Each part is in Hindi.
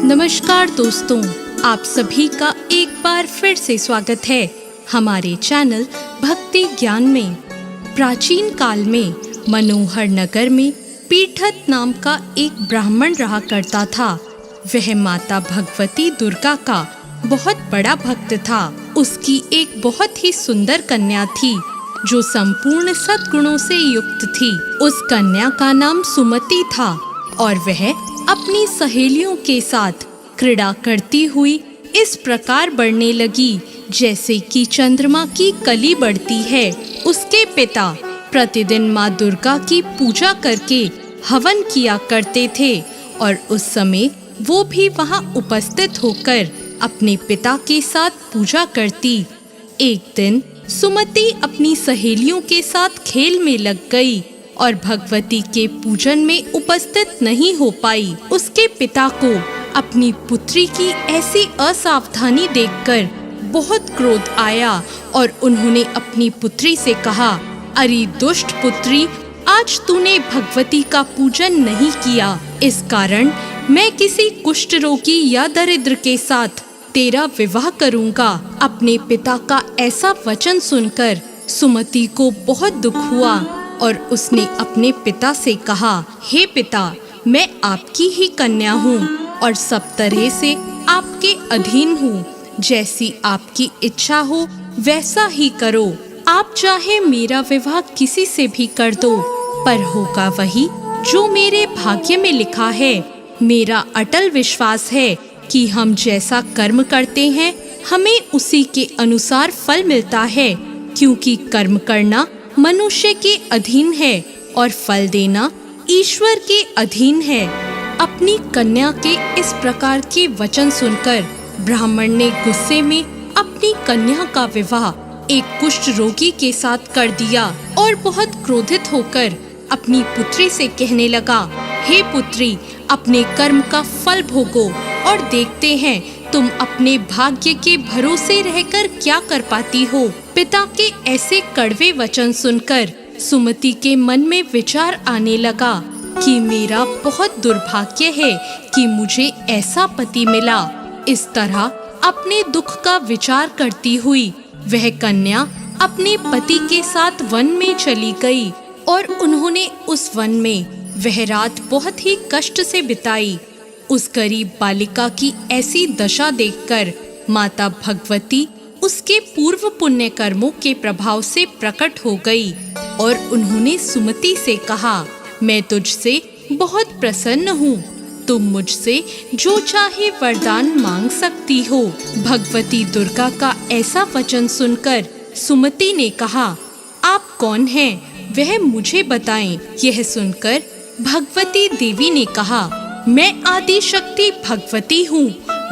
नमस्कार दोस्तों, आप सभी का एक बार फिर से स्वागत है हमारे चैनल भक्ति ज्ञान में। प्राचीन काल में मनोहर नगर में पीठत नाम का एक ब्राह्मण रहा करता था। वह माता भगवती दुर्गा का बहुत बड़ा भक्त था। उसकी एक बहुत ही सुंदर कन्या थी जो संपूर्ण सद्गुणों से युक्त थी। उस कन्या का नाम सुमति था और वह अपनी सहेलियों के साथ क्रीड़ा करती हुई इस प्रकार बढ़ने लगी जैसे कि चंद्रमा की कली बढ़ती है। उसके पिता प्रतिदिन माँ दुर्गा की पूजा करके हवन किया करते थे और उस समय वो भी वहाँ उपस्थित होकर अपने पिता के साथ पूजा करती। एक दिन सुमति अपनी सहेलियों के साथ खेल में लग गई और भगवती के पूजन में उपस्थित नहीं हो पाई। उसके पिता को अपनी पुत्री की ऐसी असावधानी देखकर बहुत क्रोध आया और उन्होंने अपनी पुत्री से कहा, अरे दुष्ट पुत्री, आज तूने भगवती का पूजन नहीं किया। इस कारण मैं किसी कुष्ठ रोगी या दरिद्र के साथ तेरा विवाह करूंगा। अपने पिता का ऐसा वचन सुनकर सुमति को बहुत दुख हुआ और उसने अपने पिता से कहा, हे पिता, मैं आपकी ही कन्या हूँ और सब तरह से आपके अधीन हूँ। जैसी आपकी इच्छा हो वैसा ही करो। आप चाहे मेरा विवाह किसी से भी कर दो, पर होगा वही जो मेरे भाग्य में लिखा है। मेरा अटल विश्वास है कि हम जैसा कर्म करते हैं हमें उसी के अनुसार फल मिलता है, क्योंकि कर्म करना मनुष्य के अधीन है और फल देना ईश्वर के अधीन है। अपनी कन्या के इस प्रकार के वचन सुनकर ब्राह्मण ने गुस्से में अपनी कन्या का विवाह एक कुष्ठ रोगी के साथ कर दिया और बहुत क्रोधित होकर अपनी पुत्री से कहने लगा, हे पुत्री, अपने कर्म का फल भोगो और देखते हैं तुम अपने भाग्य के भरोसे रहकर क्या कर पाती हो। पिता के ऐसे कड़वे वचन सुनकर सुमति के मन में विचार आने लगा कि मेरा बहुत दुर्भाग्य है कि मुझे ऐसा पति मिला। इस तरह अपने दुख का विचार करती हुई वह कन्या अपने पति के साथ वन में चली गई और उन्होंने उस वन में वह रात बहुत ही कष्ट से बिताई। उस गरीब बालिका की ऐसी दशा देखकर माता भगवती उसके पूर्व पुण्य कर्मों के प्रभाव से प्रकट हो गई और उन्होंने सुमति से कहा, मैं तुझसे बहुत प्रसन्न हूँ। तुम मुझसे जो चाहे वरदान मांग सकती हो। भगवती दुर्गा का ऐसा वचन सुनकर सुमति ने कहा, आप कौन हैं? वह मुझे बताएं। यह सुनकर भगवती देवी ने कहा, मैं आदि शक्ति भगवती हूँ।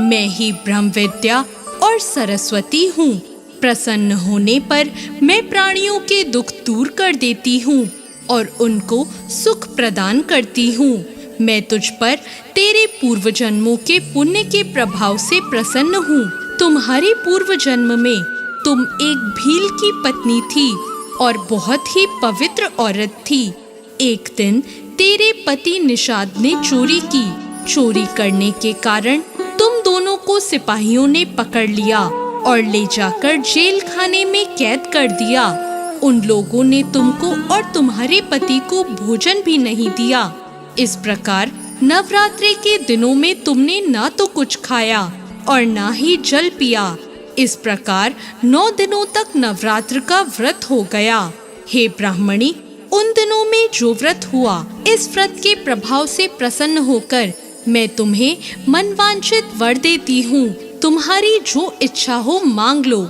मैं ही ब्रह्म विद्या और सरस्वती हूँ। प्रसन्न होने पर मैं प्राणियों के दुख दूर कर देती हूँ और उनको सुख प्रदान करती हूँ। मैं तुझ पर तेरे पूर्व जन्मों के पुण्य के प्रभाव से प्रसन्न हूँ। तुम्हारे पूर्व जन्म में तुम एक भील की पत्नी थी और बहुत ही पवित्र औरत थी। एक दिन तेरे पति निषाद ने चोरी की। चोरी करने के कारण तुम दोनों को सिपाहियों ने पकड़ लिया और ले जाकर जेल खाने में कैद कर दिया। उन लोगों ने तुमको और तुम्हारे पति को भोजन भी नहीं दिया। इस प्रकार नवरात्रि के दिनों में तुमने ना तो कुछ खाया और ना ही जल पिया। इस प्रकार 9 दिनों तक नवरात्र का व्रत हो गया। हे ब्राह्मणी, उन दिनों में जो व्रत हुआ, इस व्रत के प्रभाव से प्रसन्न होकर मैं तुम्हें मनवांछित वर देती हूँ। तुम्हारी जो इच्छा हो मांग लो।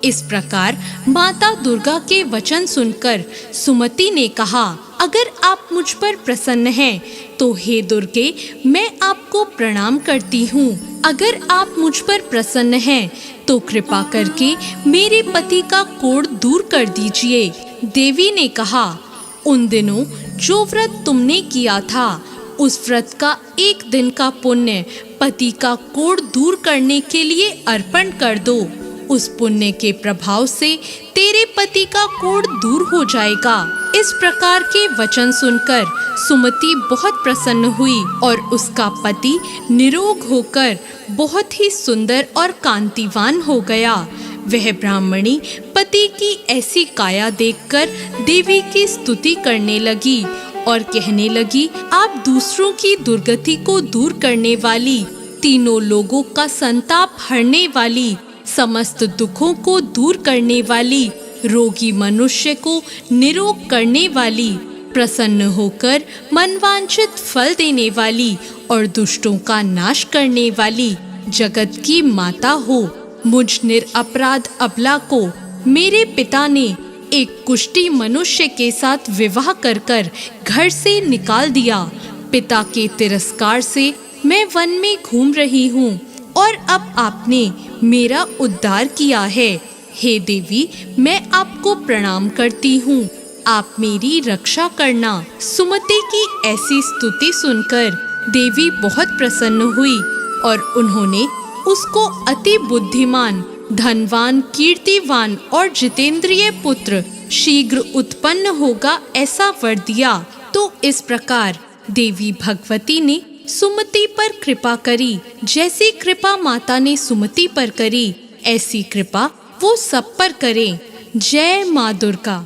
इस प्रकार माता दुर्गा के वचन सुनकर सुमति ने कहा, अगर आप मुझ पर प्रसन्न हैं तो हे दुर्गे, मैं आपको प्रणाम करती हूँ। अगर आप मुझ पर प्रसन्न हैं तो कृपा करके मेरे पति का कोढ़ दूर कर दीजिए। देवी ने कहा, उन दिनों जो व्रत तुमने किया था उस व्रत का एक दिन का पुण्य पति का कोढ़ दूर करने के लिए अर्पण कर दो। उस पुण्य के प्रभाव से तेरे पति का कोढ़ दूर हो जाएगा। इस प्रकार के वचन सुनकर सुमति बहुत प्रसन्न हुई और उसका पति निरोग होकर बहुत ही सुंदर और कांतिवान हो गया। वह ब्राह्मणी पति की ऐसी काया देखकर देवी की स्तुति करने लगी और कहने लगी, आप दूसरों की दुर्गति को दूर करने वाली, तीनों लोगों का संताप हरने वाली, समस्त दुखों को दूर करने वाली, रोगी मनुष्य को निरोग करने वाली, प्रसन्न होकर मनवांछित फल देने वाली और दुष्टों का नाश करने वाली जगत की माता हो। मुझ निरपराध अबला को मेरे पिता ने एक कुष्ठी मनुष्य के साथ विवाह कर घर से निकाल दिया। पिता के तिरस्कार से मैं वन में घूम रही हूँ और अब आपने मेरा उद्धार किया है। हे देवी, मैं आपको प्रणाम करती हूँ, आप मेरी रक्षा करना। सुमति की ऐसी स्तुति सुनकर देवी बहुत प्रसन्न हुई और उन्होंने उसको अति बुद्धिमान, धनवान, कीर्तिवान और जितेंद्रिय पुत्र शीघ्र उत्पन्न होगा ऐसा वर दिया। तो इस प्रकार देवी भगवती ने सुमति पर कृपा करी। जैसी कृपा माता ने सुमति पर करी, ऐसी कृपा वो सब पर करे। जय माँ दुर्गा।